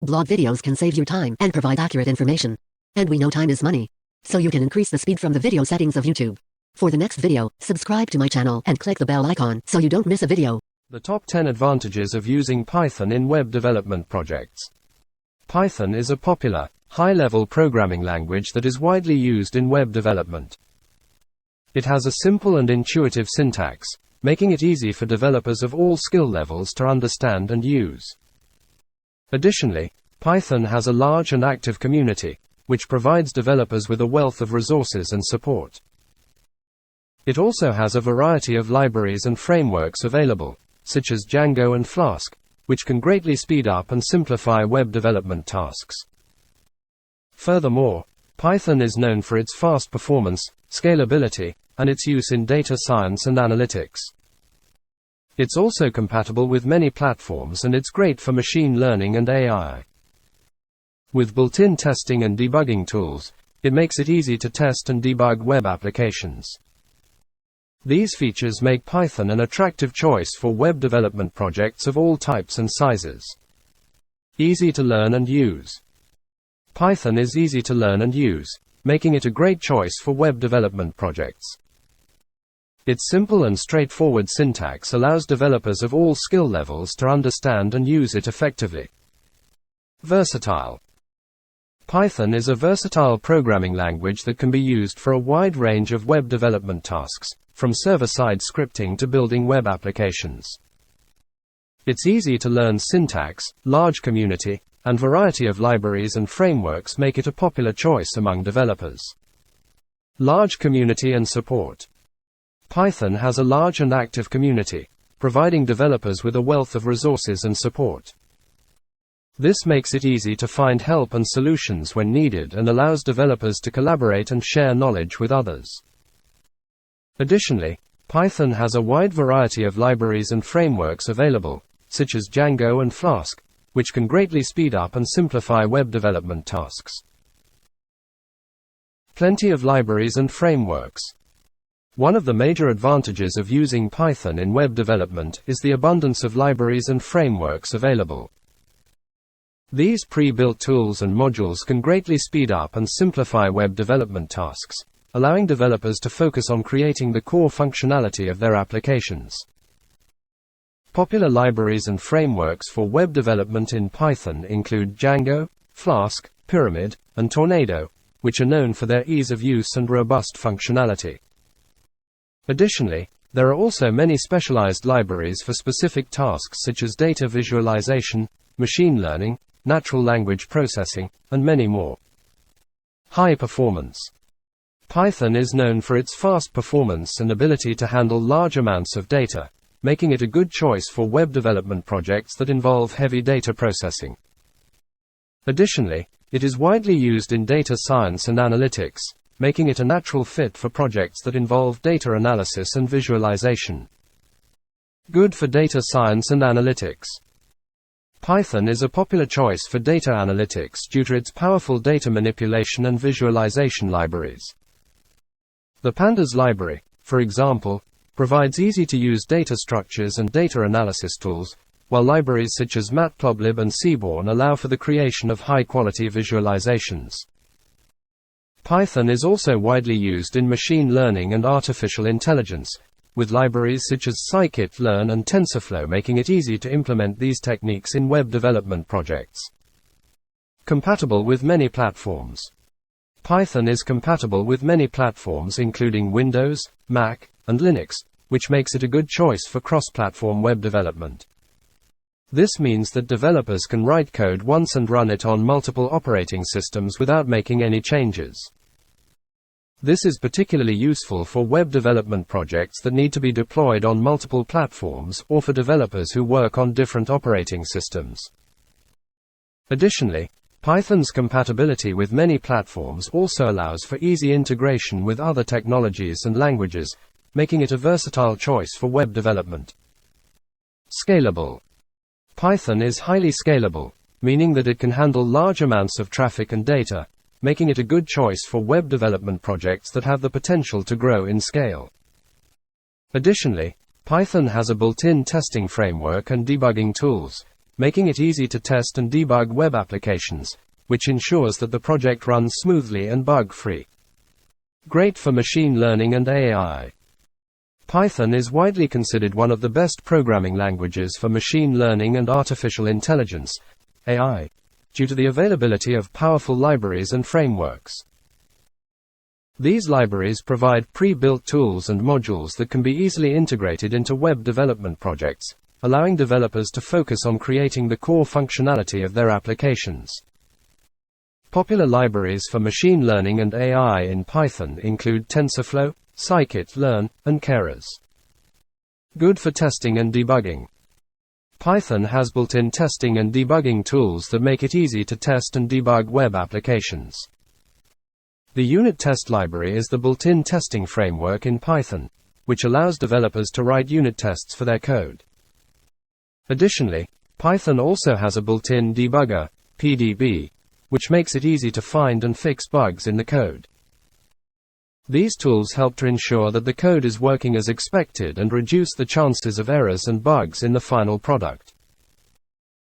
Blog videos can save you time and provide accurate information. And we know time is money. So you can increase the speed from the video settings of YouTube. For the next video, subscribe to my channel and click the bell icon so you don't miss a video. The top 10 advantages of using Python in web development projects. Python is a popular, high-level programming language that is widely used in web development. It has a simple and intuitive syntax, making it easy for developers of all skill levels to understand and use. Additionally, Python has a large and active community, which provides developers with a wealth of resources and support. It also has a variety of libraries and frameworks available, such as Django and Flask, which can greatly speed up and simplify web development tasks. Furthermore, Python is known for its fast performance, scalability, and its use in data science and analytics. It's also compatible with many platforms and it's great for machine learning and AI. With built-in testing and debugging tools, it makes it easy to test and debug web applications. These features make Python an attractive choice for web development projects of all types and sizes. Easy to learn and use. Python is easy to learn and use, making it a great choice for web development projects. Its simple and straightforward syntax allows developers of all skill levels to understand and use it effectively. Versatile. Python is a versatile programming language that can be used for a wide range of web development tasks, from server-side scripting to building web applications. Its easy-to-learn syntax, large community, and variety of libraries and frameworks make it a popular choice among developers. Large community and support. Python has a large and active community, providing developers with a wealth of resources and support. This makes it easy to find help and solutions when needed and allows developers to collaborate and share knowledge with others. Additionally, Python has a wide variety of libraries and frameworks available, such as Django and Flask, which can greatly speed up and simplify web development tasks. Plenty of libraries and frameworks. One of the major advantages of using Python in web development is the abundance of libraries and frameworks available. These pre-built tools and modules can greatly speed up and simplify web development tasks, allowing developers to focus on creating the core functionality of their applications. Popular libraries and frameworks for web development in Python include Django, Flask, Pyramid, and Tornado, which are known for their ease of use and robust functionality. Additionally, there are also many specialized libraries for specific tasks such as data visualization, machine learning, natural language processing, and many more. High performance. Python is known for its fast performance and ability to handle large amounts of data, making it a good choice for web development projects that involve heavy data processing. Additionally, it is widely used in data science and analytics, making it a natural fit for projects that involve data analysis and visualization. Good for data science and analytics. Python is a popular choice for data analytics due to its powerful data manipulation and visualization libraries. The Pandas library, for example, provides easy-to-use data structures and data analysis tools, while libraries such as Matplotlib and Seaborn allow for the creation of high-quality visualizations. Python is also widely used in machine learning and artificial intelligence, with libraries such as scikit-learn and TensorFlow making it easy to implement these techniques in web development projects. Compatible with many platforms. Python is compatible with many platforms including Windows, Mac, and Linux, which makes it a good choice for cross-platform web development. This means that developers can write code once and run it on multiple operating systems without making any changes. This is particularly useful for web development projects that need to be deployed on multiple platforms or for developers who work on different operating systems. Additionally, Python's compatibility with many platforms also allows for easy integration with other technologies and languages, making it a versatile choice for web development. Scalable. Python is highly scalable, meaning that it can handle large amounts of traffic and data, making it a good choice for web development projects that have the potential to grow in scale. Additionally, Python has a built-in testing framework and debugging tools, making it easy to test and debug web applications, which ensures that the project runs smoothly and bug-free. Great for machine learning and AI. Python is widely considered one of the best programming languages for machine learning and artificial intelligence, AI, due to the availability of powerful libraries and frameworks. These libraries provide pre-built tools and modules that can be easily integrated into web development projects, allowing developers to focus on creating the core functionality of their applications. Popular libraries for machine learning and AI in Python include TensorFlow, scikit-learn, and Keras. Good for testing and debugging. Python has built-in testing and debugging tools that make it easy to test and debug web applications. The unit test library is the built-in testing framework in Python, which allows developers to write unit tests for their code. Additionally, Python also has a built-in debugger, PDB, which makes it easy to find and fix bugs in the code. These tools help to ensure that the code is working as expected and reduce the chances of errors and bugs in the final product.